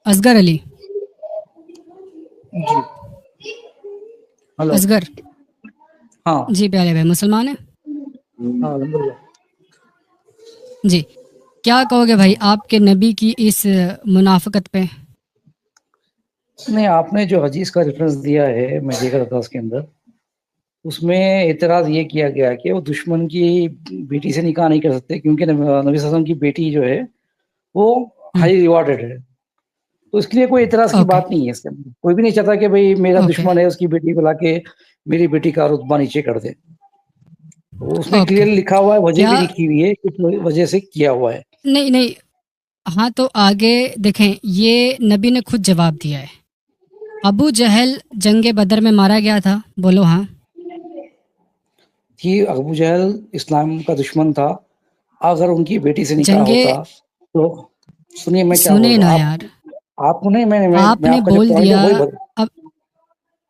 असगर अली। जी। Hello. Asghar हाँ जी, प्यारे भाई मुसलमान है हाँ, अल्हम्दुलिल्लाह। जी। क्या कहोगे भाई आपके नबी की इस मुनाफकत पे? नहीं, आपने जो हदीस का रेफरेंस दिया है, मैं देख रहा था उसके अंदर, उसमें एतराज़ ये किया गया कि वो दुश्मन की बेटी से निकाह नहीं कर सकते क्योंकि नबी सल्लल्लाहु अलैहि वसल्लम की बेटी जो है, वो हम्म, हाई रिवार्डेड है। तो इसके लिए कोई एतराज़ की ओके बात नहीं है इसके अंदर। कोई भी नहीं चाहता कि भई मेरा ओके दुश्मन है, उसकी बेटी को लाके मेरी बेटी का रुतबा नीचे कर दे। तो उसमें ओके। क्लियरली लिखा हुआ है, वजह क्या? भी लिखी हुई है, किस वजह से किया हुआ है। नहीं नहीं, हाँ तो आगे देखें, ये नबी ने खुद जवाब दिया है। अबू जहल जंग बदर में मारा गया था, बोलो हाँ। कि अबू जहल इस्लाम का दुश्मन था। अगर उनकी बेटी से निकाह जंगे होता तो सुनिए मैं क्या बोल सुने रहा ना हूँ। यार, आपको नहीं, मैं आपने आपका जो बोल पॉइंट है दिया। वही बता। अब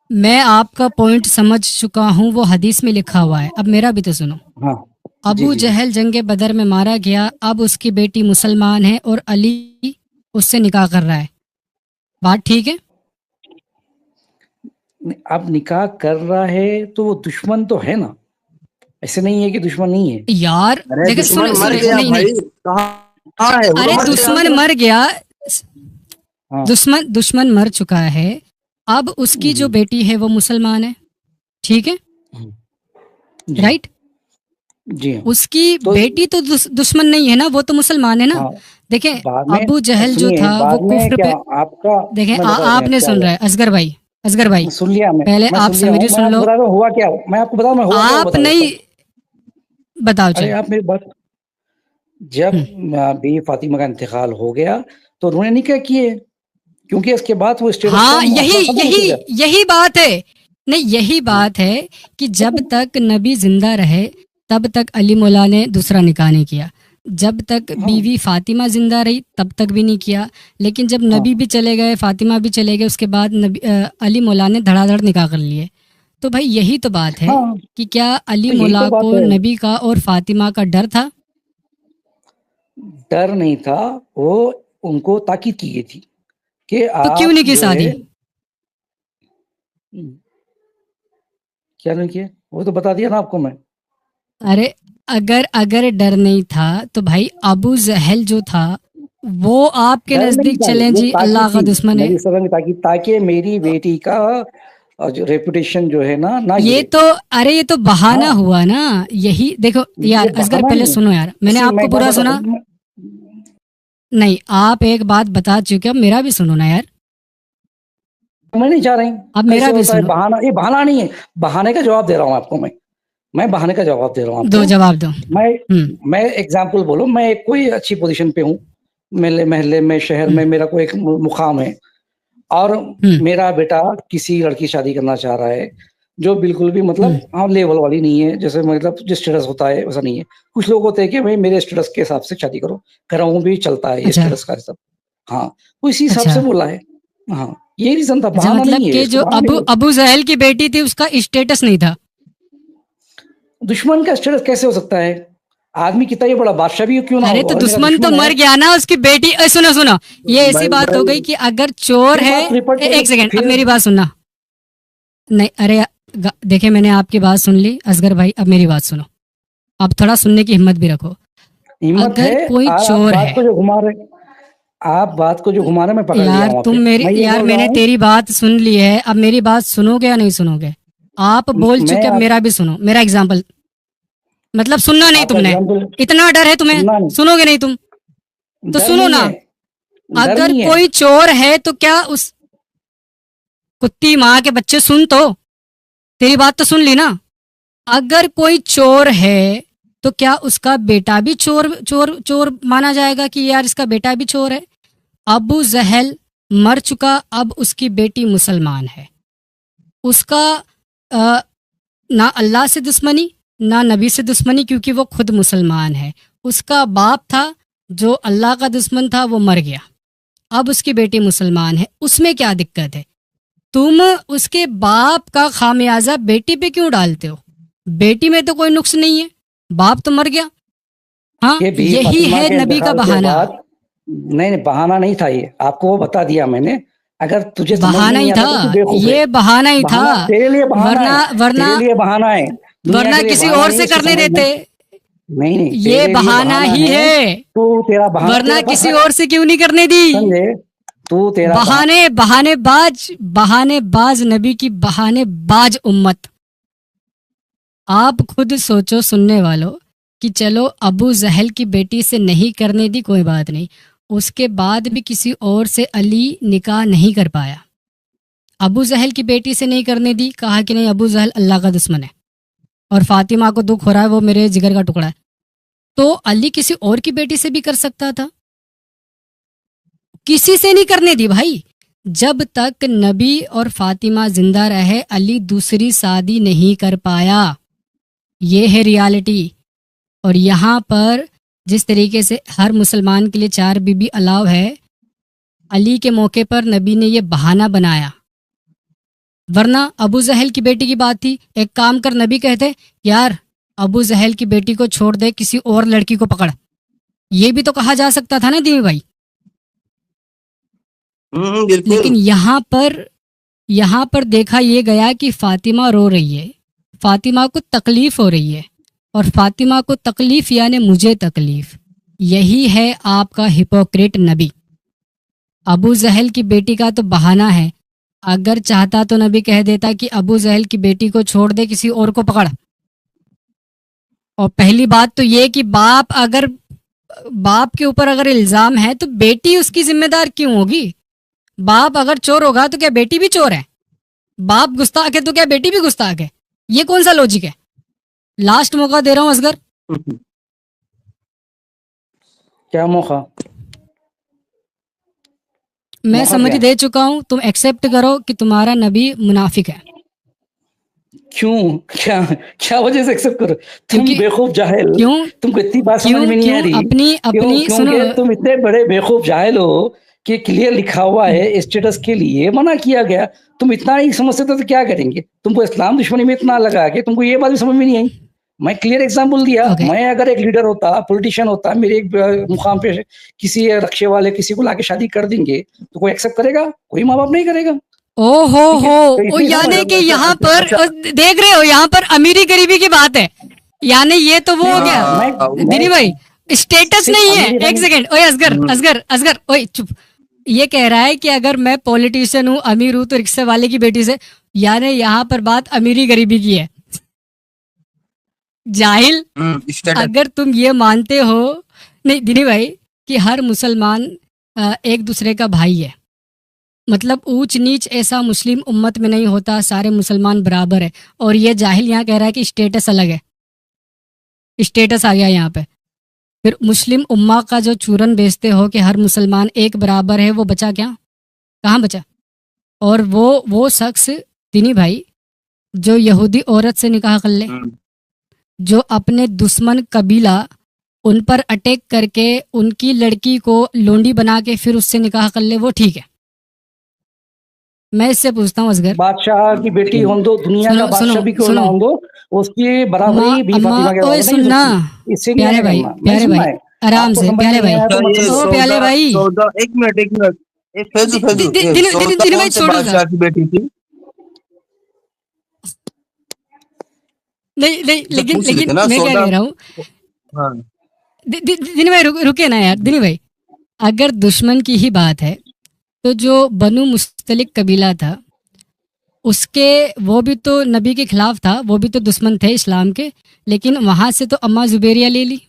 मैं आपका पॉइंट समझ चुका हूँ, वो हदीस में लिखा हुआ है। अब मेरा भी तो सुनो। हाँ जी अबू जी जी। जहल जंग बदर में मारा गया, अब उसकी बेटी मुसलमान है और अली उससे निकाह कर रहा है। बात ठीक है? अब निकाह कर रहा है तो वो दुश्मन तो है ना, ऐसे नहीं है कि दुश्मन नहीं है। यार अरे देखे, दुश्मन सुने मर सुने, गया नहीं नहीं, भाई, कहाँ है वो? तो अरे मर गया। दुश्मन मर गया, हाँ दुश्मन मर चुका है। अब उसकी जो बेटी है वो मुसलमान है, ठीक है? जी राइट। जी हाँ। उसकी तो बेटी तो दुश्मन नहीं है ना, वो तो मुसलमान है ना। हाँ, देखें, बाद में अबू जहल जो सुनिए, था वो बाद में कुफ्र क्या पे। आपका, देखें, मैं बता रहा हूँ आपने क्या सुन हुआ। रहा है असगर भाई, असगर भाई सुन लिया पहले मैं आप सुन लिया हूँ। मेरी मैं सुन आपको लो। बता रहा हूँ हुआ क्या। मैं आपको बता रहा हूँ मैं हुआ क्या, वो आप बता देता नहीं, हूँ। बताओ अरे चलो। आप मेरी बात, जब हम्म, बी फातिमा का इंतकाल हो गया तो उन्होंने निकाह किए, क्योंकि इसके बाद वो स्टेटस का हाँ, यही मसला खत्म हो यही चुका। यही बात है। नहीं, यही हाँ बात है कि जब तक नबी जिंदा रहे तब तक अली मौला ने दूसरा निकाह नहीं किया। जब तक हाँ बीवी फातिमा जिंदा रही तब तक भी नहीं किया। लेकिन जब हाँ नबी भी चले गए, फातिमा भी चले गए, उसके बाद अली मौला ने धड़ाधड़ निकाह कर लिए। तो भाई यही तो बात है हाँ, कि क्या अली तो यही तो मौला बात को है। नबी का और फातिमा का डर था? डर नहीं था, वो उनको ताकीद की गई थी कि तो क्यों आप नहीं की जो है शादी? क्या नहीं किए, वो तो बता दिया ना आपको मैं। अरे, अगर अगर डर नहीं था तो भाई अबू जहल जो था वो आपके डर नहीं नजदीक था, चलें ये जी ताकीद अल्लाह का थी, दुश्मन है। नबी सल्लल्लाहु अलैहि वसल्लम की ताकीद, ताकि मेरी बेटी का जो रेपुटेशन जो है ना ये गिरे। तो, अरे ये तो बहाना हाँ, हुआ ना। यही देखो ये यार, असगर बहाना पहले नहीं है। सुनो यार, मैंने सी मैं आपको एक बात पूरा बताता सुना। हूँ। नहीं, आप एक बात बता चुके हो, अब मेरा भी सुनो ना यार। मैं नहीं चाह रही, अब कैसे मेरा भी होता है सुनो। बहाना, ये बहाना नहीं है। बहाने का जवाब दे रहा हूँ आपको मैं बहाने का जवाब दे रहा हूँ दो आपको। जवाब दो। मैं हम्म मैं एग्जांपल बोलो, मैं कोई अच्छी पोजीशन पे हूँ, मेरे महल्ले में, शहर हम्म में मेरा कोई एक मुकाम है, और हम्म मेरा बेटा किसी लड़की से शादी करना चाह रहा है जो बिल्कुल भी हम्म, मतलब हाँ लेवल वाली नहीं है, जैसे मतलब जो स्टेटस होता है वैसा नहीं है। कुछ लोग होते हैं कि भाई मेरे स्टेटस के हिसाब से शादी करो, कराऊं भी चलता है ये अच्छा स्टेटस का सब। हाँ, वो इसी हिसाब अच्छा से बोला है। हाँ, ये रीजन था, अच्छा, बहाना मतलब नहीं है, कि इसको जो बहाना नहीं अबू बोलते। अबू जहल की बेटी थी उसका स्टेटस नहीं था। दुश्मन का स्टेटस कैसे हो सकता है? आदमी कितना ही बड़ा बादशाह भी क्यों ना अरे हो, तो अगर मेरा दुश्मन तो दुश्मन है। मर गया ना, उसकी बेटी। सुनो सुनो, ये ऐसी भाई बात हो गई भाई कि अगर चोर फिर है। बात रिपोर्ट कर एक सेकंड, अब फिर। मेरी बात सुनना। नहीं, अरे देखे, मैंने आपकी बात सुन ली असगर भाई, अब मेरी बात सुनो। अब थोड़ा सुनने की हिम्मत भी रखो। हिम्मत है। अगर कोई और आप चोर बात है, को जो घुमा रहे, आप बात को जो घुमा रहे, मैं पकड़ लिया यार हूँ तुम आपके। मेरी, मैं ये यार बोल रहा मैंने हूँ, तेरी बात सुन ली है, अब मेरी बात सुनोगे या नहीं सुनोगे? आप बोल मैं चुके, अब आप, मेरा भी सुनो, मेरा एग्जाम्पल। मतलब सुनना नहीं आपका तुमने? एग्जाम्पल इतना डर है तुम्हें, सुनना नहीं। सुनोगे नहीं तुम? तो डर सुनो नहीं ना। है, डर अगर नहीं है। कोई चोर है तो क्या उस कुत्ती माँ के बच्चे, सुन तो, तेरी बात तो सुन ली ना। अगर कोई चोर है तो क्या उसका बेटा भी चोर चोर चोर माना जाएगा कि यार इसका बेटा भी चोर है? अबू जहल मर चुका, अब उसकी बेटी मुसलमान है। उसका अ, ना अल्लाह से दुश्मनी ना नबी से दुश्मनी, क्योंकि वो खुद मुसलमान है। उसका बाप था जो अल्लाह का दुश्मन था, वो मर गया। अब उसकी बेटी मुसलमान है, उसमें क्या दिक्कत है? तुम उसके बाप का खामियाजा बेटी पे क्यों डालते हो? बेटी में तो कोई नुक्स नहीं है, बाप तो मर गया। हाँ, कि भी यही फातिमा है के नबी का इंतकाल के बहाना। बाद, नहीं बहाना नहीं था, ये आपको वो बता दिया मैंने। अगर तुझे समझ में बहाना नहीं ही आता था, तो तू बेवकूफ है। ये बहाना ही था, बहाना तेरे लिए बहाना वरना है, वरना तेरे लिए बहाना है, दुनिया वरना के लिए किसी बहाना और नहीं, से इसको करने समझ में। देते। नहीं ये तेरे लिए बहाना ही है, तू तेरा बहाना वरना तेरे पास किसी है, और से क्यों नहीं करने दी। समझे? तू तेरा बहानेबाज नबी की बहानेबाज उम्मत। आप खुद सोचो सुनने वालों कि चलो अबू जहल की बेटी से नहीं करने दी, कोई बात नहीं, उसके बाद भी किसी और से अली निकाह नहीं कर पाया। अबू जहल की बेटी से नहीं करने दी, कहा कि नहीं अबू जहल अल्लाह का दुश्मन है और फातिमा को दुख हो रहा है, वो मेरे जिगर का टुकड़ा है। तो अली किसी और की बेटी से भी कर सकता था, किसी से नहीं करने दी भाई। जब तक नबी और फातिमा जिंदा रहे अली दूसरी शादी नहीं कर पाया। ये है रियलिटी। और यहाँ पर जिस तरीके से हर मुसलमान के लिए 4 बीबी अलाउ है, अली के मौके पर नबी ने ये बहाना बनाया। वरना अबू जहल की बेटी की बात थी, एक काम कर, नबी कहते यार अबू जहल की बेटी को छोड़ दे, किसी और लड़की को पकड़। ये भी तो कहा जा सकता था ना दीवी भाई। बिल्कुल। लेकिन यहाँ पर देखा ये गया कि फातिमा रो रही है, फातिमा को तकलीफ हो रही है, और फातिमा को तकलीफ यानी मुझे तकलीफ। यही है आपका हिपोक्रेट नबी। अबू जहल की बेटी का तो बहाना है, अगर चाहता तो नबी कह देता कि अबू जहल की बेटी को छोड़ दे, किसी और को पकड़। और पहली बात तो ये कि बाप के ऊपर अगर इल्जाम है तो बेटी उसकी जिम्मेदार क्यों होगी। बाप अगर चोर होगा तो क्या बेटी भी चोर है? बाप गुस्ताख है तो क्या बेटी भी गुस्ताख है? ये कौन सा लॉजिक है? लास्ट मौका दे रहा हूं असगर। क्या मौका? मैं समझ दे चुका हूं, तुम एक्सेप्ट करो कि तुम्हारा नबी मुनाफिक है। क्यों? क्या क्या वजह से एक्सेप्ट करो? तुम बेवकूफ जाहिल, क्यों? तुमको इतनी बात समझ में नहीं आ रही? अपनी सुनो, तुम इतने बड़े बेवकूफ जाहिल हो कि क्लियर लिखा हुआ है स्टेटस के लिए मना किया गया। तुम इतना ही समझते तो क्या करेंगे? तुमको इस्लाम दुश्मनी में इतना लगा के तुमको ये बात भी समझ में नहीं आई। मैं क्लियर एग्जाम्पल दिया। मैं अगर एक लीडर होता, पॉलिटिशियन होता, मेरे एक मुकाम पे किसी रक्षे वाले किसी को लाके शादी कर देंगे तो कोई एक्सेप्ट करेगा? कोई माँ बाप नहीं करेगा। ओहो, यानी कि यहाँ पर देख रहे हो, यहाँ पर अमीरी गरीबी की बात है। यानी ये तो वो हो गया दिनी भाई, स्टेटस नहीं है। एक सेकंड, ओए असगर ओए चुप। ये कह रहा है कि अगर मैं पॉलिटिशियन हूँ, अमीर हूँ, तो रिक्शे वाले की बेटी से, यानी यहाँ पर बात अमीरी गरीबी की है। जाहिल, अगर तुम ये मानते हो नहीं दिनी भाई कि हर मुसलमान एक दूसरे का भाई है, मतलब ऊंच नीच ऐसा मुस्लिम उम्मत में नहीं होता, सारे मुसलमान बराबर है। और ये जाहिल यहाँ कह रहा है कि स्टेटस अलग है, स्टेटस आ गया यहाँ पे। फिर मुस्लिम उम्मा का जो चूरन बेचते हो कि हर मुसलमान एक बराबर है, वो बचा क्या? कहाँ बचा? और वो शख्स दिनी भाई जो यहूदी औरत से निकाह कर ले, जो अपने दुश्मन कबीला उन पर अटैक करके उनकी लड़की को लोंडी बना के फिर उससे निकाह कर ले, वो ठीक है? मैं इससे पूछता हूँ असगर, बादशाह की बेटी हो दो, दुनिया का बादशाह भी क्यों ना हो दो, उसकी बराबरी भी फातिमा के बराबर नहीं होती। इससे प्यारे भाई आराम से, प्यारे भाई, ओ प्यारे भाई, एक मिनट दिनी भाई छोड़ो की बेटी थी। नहीं लेकिन मैं क्या कह रहा हूँ, दिनी भाई रुके ना यार। दिनी भाई, अगर दुश्मन की ही बात है तो जो बनु मुस्तलिक कबीला था उसके, वो भी तो नबी के खिलाफ था, वो भी तो दुश्मन थे इस्लाम के, लेकिन वहां से तो अम्मा जुबैरिया ले ली,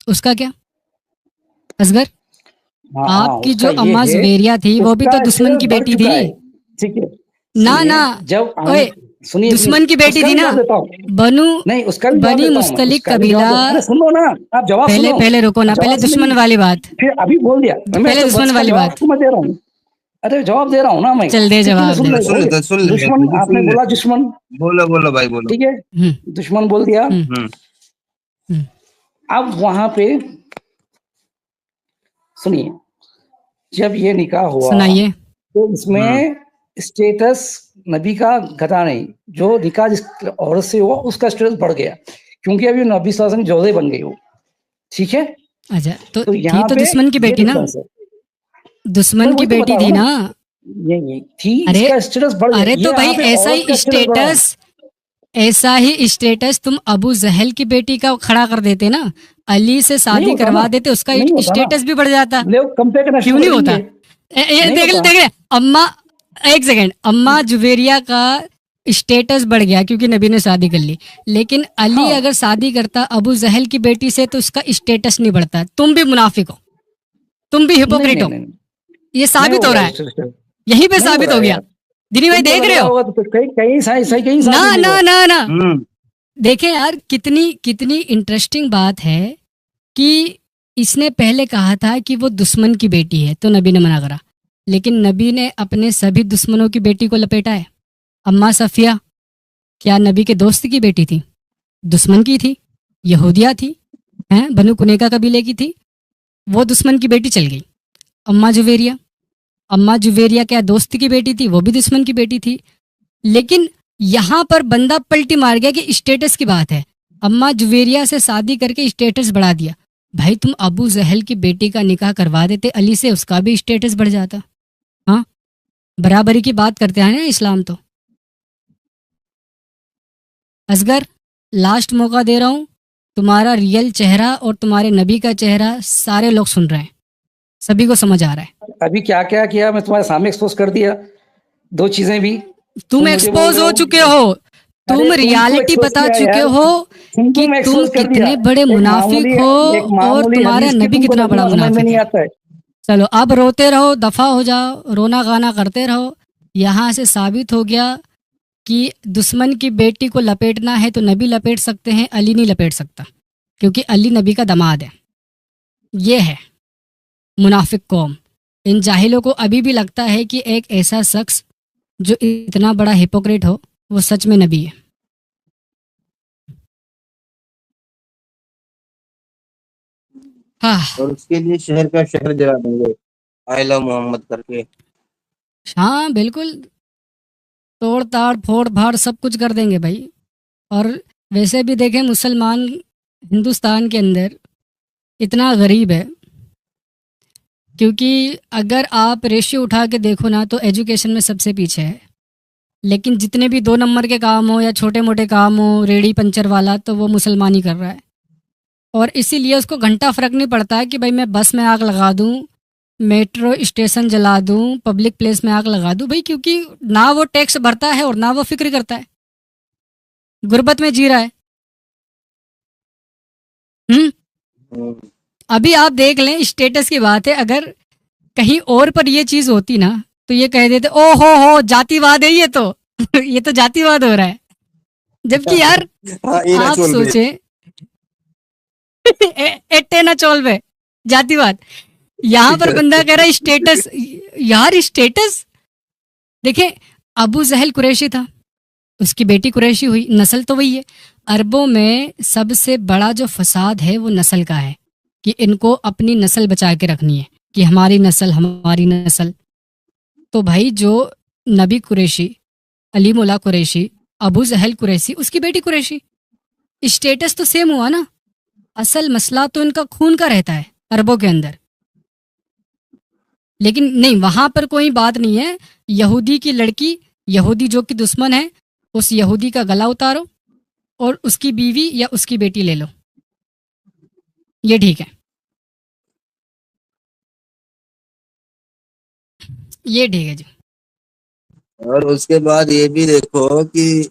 उसका क्या असगर? आपकी जो अम्मा जुबैरिया थी वो भी तो दुश्मन की बेटी थी। ठीक है ना जब दुश्मन की बेटी थी ना, बनी मुस्तलिक कबीला। सुनो ना, आप जवाब पहले रुको ना, पहले दुश्मन वाली बात, फिर अभी बोल दिया, पहले दुश्मन वाली बात मैं दे रहा हूँ। अरे जवाब दे रहा हूँ ना मैं, चल दे जवाब। दुश्मन आपने बोला, दुश्मन बोलो भाई बोलो, ठीक है, दुश्मन बोल दिया। अब वहां पे सुनिए, जब ये निकाह हुआ सुनाइए, तो इसमें स्टेटस नबी का घटा नहीं, जो निकाह जिस औरत से हुआ उसका स्टेटस बढ़ गया, क्योंकि अभी नबी सल्लल्लाहु अलैहि वसल्लम जोड़े बन गए वो। ठीक है, अच्छा तो ये तो दुश्मन की बेटी ना, दुश्मन मैं की वही तो बेटी बता थी रहा ना। हूँ ये थी, अरे इसका स्टेटस बढ़ गया, अरे ये तो भाई यहाँ पे ऐसा औरत का ही स्टेटस बढ़ा है। ऐसा ही स्टेटस तुम अबू जहल की बेटी का खड़ा कर देते ना, अली से नहीं शादी होता ना, करवा देते, उसका नहीं होता ना, स्टेटस भी बढ़ जाता। लोग कंपेयर करना शुरू क्यों कर नहीं देंगे। होता? ये नहीं देख होता। देख रहे अम्मा, एक सेकंड, अम्मा जुवेरिया का स्टेटस बढ़ गया क्योंकि नबी ने शादी कर ली, लेकिन अली हाँ अगर शादी करता अबू जहल की बेटी से तो उसका स्टेटस नहीं बढ़ता। तुम भी मुनाफिक हो, तुम भी नहीं हिपोक्रेट नहीं हो, नहीं, ये नहीं साबित हो होगा रहा है, स्टेटस, यहीं पे नहीं हो साबित रहा हो है गया। यार। दिनी भाई तुमको देख लग रहे रहा हो? होगा तो कहीं कहीं सही सही कहीं ना साबित नहीं ना हुआ। ना ना, हम्म देखें यार कितनी कितनी इंटरेस्टिंग बात है कि इसने पहले कहा था कि वो दुश्मन की बेटी है तो नबी ने मना करा, लेकिन नबी ने अपने सभी दुश्मनों की बेटी को लपेटा है। अम्मा सफिया क्या नबी के दोस्त की बेटी थी? दुश्मन की थी, यहूदिया थी, हैं, बनु कुनैका कबीले की थी, वो दुश्मन की बेटी चल गई। अम्मा जुवेरिया, अम्मा जुवेरिया क्या दोस्त की बेटी थी? वो भी दुश्मन की बेटी थी। लेकिन यहाँ पर बंदा पलटी मार गया कि स्टेटस की बात है, अम्मा जुवेरिया से शादी करके स्टेटस बढ़ा दिया। भाई तुम अबू जहल की बेटी का निकाह करवा देते अली से, उसका भी स्टेटस बढ़ जाता। हाँ, बराबरी की बात करते हैं ना इस्लाम तो। असगर, लास्ट मौका दे रहा हूँ, तुम्हारा रियल चेहरा और तुम्हारे नबी का चेहरा सारे लोग सुन रहे हैं, सभी को समझ आ रहा है। अभी क्या क्या किया मैं तुम्हारे सामने एक्सपोज कर दिया, दो चीजें भी। तुम मुझे बोल एक्सपोज रहे हो चुके हो, हो, अरे तुम तुमको रियलिटी एक्सपोज बता किया चुके यार, हो कि तुमको मैं तुम एक्सपोज कर दिया। कितने बड़े मुनाफिक हो एक और मामूली तुम्हारा हदीस की नबी तुमको कितना बड़ा तर्जुमा समझ में मुनाफिक नहीं है। आता है। चलो अब रोते रहो, दफा हो जाओ, रोना गाना करते रहो। यहाँ से साबित हो गया कि दुश्मन की बेटी को लपेटना है तो नबी लपेट सकते हैं, अली नहीं लपेट सकता, क्योंकि अली नबी का दामाद है। ये है मुनाफिक कौम। इन जाहिलों को अभी भी लगता है कि एक ऐसा शख्स जो इतना बड़ा हिपोक्रेट हो वो सच में नबी है। हाँ और उसके लिए शहर का शहर जला देंगे, आई लव मोहम्मद करके। हाँ बिल्कुल, तोड़ ताड़ फोड़ फाड़ सब कुछ कर देंगे भाई। और वैसे भी देखें मुसलमान हिंदुस्तान के अंदर इतना गरीब है, क्योंकि अगर आप रेशियो उठा के देखो ना तो एजुकेशन में सबसे पीछे है, लेकिन जितने भी 2 नंबर के काम हो या छोटे मोटे काम हो, रेड़ी पंचर वाला, तो वो मुसलमान ही कर रहा है। और इसीलिए उसको घंटा फ़र्क नहीं पड़ता है कि भाई मैं बस में आग लगा दूँ, मेट्रो स्टेशन जला दूँ, पब्लिक प्लेस में आग लगा दूँ, भाई क्योंकि ना वो टैक्स भरता है और ना वो फिक्र करता है, गुर्बत में जी रहा है। हम्म हम्म, अभी आप देख लें, स्टेटस की बात है, अगर कहीं और पर ये चीज़ होती ना तो ये कह देते ओ हो जातिवाद है ये तो ये तो जातिवाद हो रहा है। जबकि यार हाँ ये ना आप चोल पे। सोचें एट्टे ना चोल पे जातिवाद, यहाँ पर बंदा कह रहा है स्टेटस। यार स्टेटस देखें, अबू जहल कुरैशी था, उसकी बेटी कुरैशी हुई, नस्ल तो वही है। अरबों में सबसे बड़ा जो फसाद है वो नस्ल का है, कि इनको अपनी नस्ल बचा के रखनी है, कि हमारी नस्ल हमारी नस्ल। तो भाई जो नबी कुरैशी, अली मौला कुरैशी, अबू जहल कुरैशी, उसकी बेटी कुरैशी, स्टेटस तो सेम हुआ ना। असल मसला तो इनका खून का रहता है अरबों के अंदर। लेकिन नहीं, वहां पर कोई बात नहीं है। यहूदी की लड़की, यहूदी जो कि दुश्मन है, उस यहूदी का गला उतारो और उसकी बीवी या उसकी बेटी ले लो, ये ठीक है, ये ठीक है जी। और उसके बाद ये भी देखो कि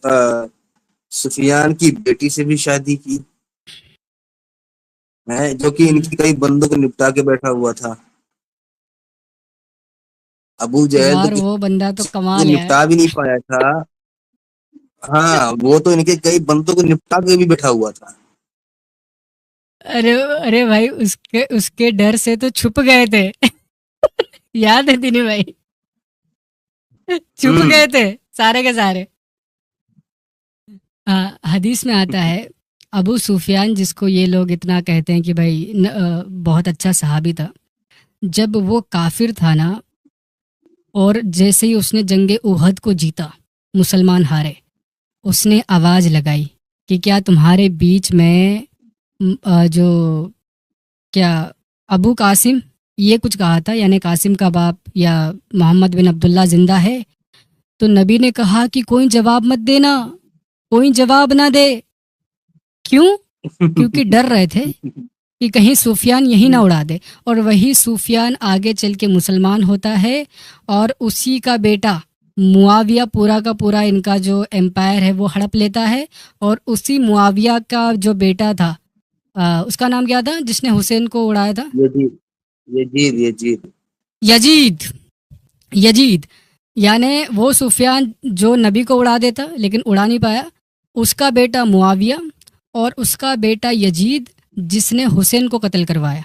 सुफियान की बेटी से भी शादी की है, जो कि इनकी कई बंदों को निपटा के बैठा हुआ था। अबू जहल तो यार किसी वो बंदा तो को कमाल है यार। निपटा भी नहीं पाया था। हाँ वो तो इनके कई बंदों को निपटा के भी बैठा हुआ था। अरे अरे भाई, उसके उसके डर से तो छुप गए थे याद है दिनी भाई, छुप हम्म गए थे सारे के सारे। हदीस में आता है, अबू सुफियान जिसको ये लोग इतना कहते हैं कि भाई बहुत अच्छा सहाबी था, जब वो काफिर था ना, और जैसे ही उसने जंगे उहद को जीता, मुसलमान हारे, उसने आवाज़ लगाई कि क्या तुम्हारे बीच में जो क्या अबू कासिम ये कुछ कहा था, यानी कासिम का बाप या मोहम्मद बिन अब्दुल्ला जिंदा है। तो नबी ने कहा कि कोई जवाब मत देना, कोई जवाब ना दे। क्यों? क्योंकि डर रहे थे कि कहीं सूफियान यही ना उड़ा दे। और वही सूफियान आगे चल के मुसलमान होता है और उसी का बेटा मुआविया पूरा का पूरा इनका जो एम्पायर है वो हड़प लेता है। और उसी मुआविया का जो बेटा था, उसका नाम क्या था जिसने हुसैन को उड़ाया था? Yazid Yazid Yazid Yazid. Yazid यानी वो सुफियान जो नबी को उड़ा देता लेकिन उड़ा नहीं पाया, उसका बेटा मुआविया और उसका बेटा यजीद जिसने हुसैन को कत्ल करवाया।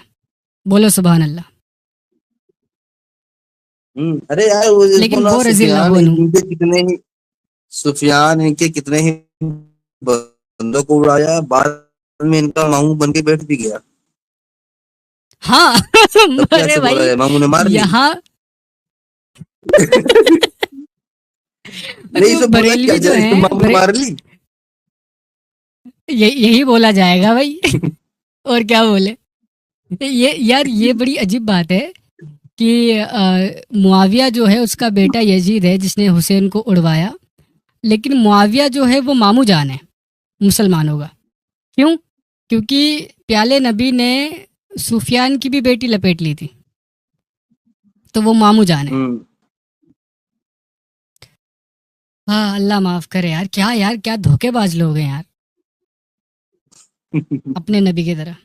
बोलो सुभान अल्लाह। अरे यार वो लेकिन ना वो रजी अल्लाह अन्हु सुफियान इनके कितने ही बंदों को उड़ाया, बाद में इनका मामू बन के बैठ भी गया। हाँ तब अरे कैसे बोला भाई जाए, मामू ने मार ली? यहाँ नहीं तो तो बोला क्या बरेलवी जो जाए, है मामू ने मार ली। यही बोला जाएगा भाई और क्या बोले। ये यार ये बड़ी अजीब बात है कि मुआविया जो है उसका बेटा यजीद है जिसने हुसैन को उड़वाया, लेकिन मुआविया जो है वो मामू जान है मुसलमानों का। क्यों? क्योंकि प्याले नबी ने सुफियान की भी बेटी लपेट ली थी, तो वो मामू जान है। हाँ अल्लाह माफ करे यार, क्या धोखेबाज लोग हैं यार अपने नबी की तरह।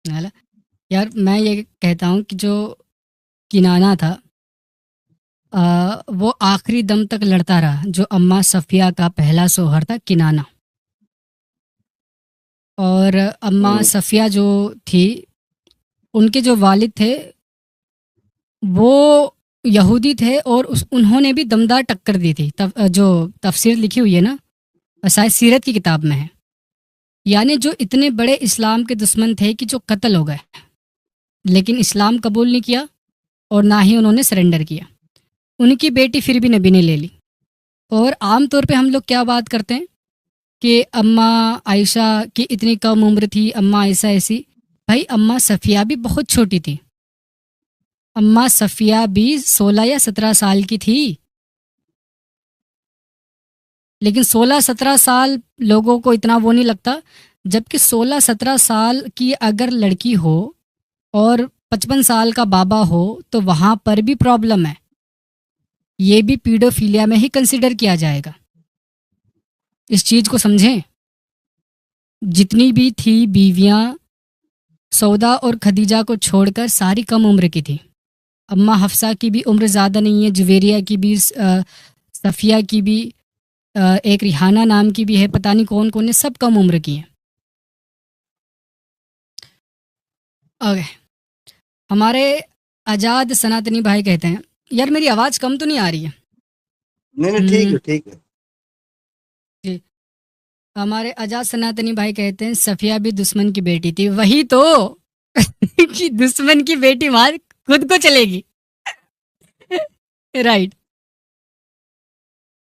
है यार मैं ये कहता हूँ कि जो किनाना था वो आखिरी दम तक लड़ता रहा। जो अम्मा सफ़िया का पहला सोहर था किनाना, और अम्मा सफ़िया जो थी उनके जो वालिद थे वो यहूदी थे और उन्होंने भी दमदार टक्कर दी थी। जो तफसीर लिखी हुई है ना, शायद सीरत की किताब में है। यानी जो इतने बड़े इस्लाम के दुश्मन थे कि जो कत्ल हो गए, लेकिन इस्लाम कबूल नहीं किया और ना ही उन्होंने सरेंडर किया। उनकी बेटी फिर भी नबी ने ले ली। और आम तौर पे हम लोग क्या बात करते हैं कि अम्मा आयशा की इतनी कम उम्र थी, अम्मा आयशा ऐसी। भाई अम्मा सफ़िया भी बहुत छोटी थी। अम्मा सफ़िया भी 16 या 17 साल की थी। लेकिन 16-17 साल लोगों को इतना वो नहीं लगता, जबकि 16-17 साल की अगर लड़की हो और 55 साल का बाबा हो तो वहाँ पर भी प्रॉब्लम है। ये भी पीडोफिलिया में ही कंसिडर किया जाएगा। इस चीज़ को समझें। जितनी भी थी बीवियाँ सौदा और खदीजा को छोड़कर सारी कम उम्र की थी। अम्मा हफ्सा की भी उम्र ज़्यादा नहीं है, जुवेरिया की भी, सफ़िया की भी, एक रिहाना नाम की भी है, पता नहीं कौन कौन है, सब कम उम्र की हैं। ओके, हमारे आज़ाद सनातनी भाई कहते हैं, यार मेरी आवाज़ कम तो नहीं आ रही है? नहीं ठीक है ठीक है जी। हमारे आज़ाद सनातनी भाई कहते हैं सफ़िया भी दुश्मन की बेटी थी। वही तो कि दुश्मन की बेटी मार खुद को चलेगी राइट।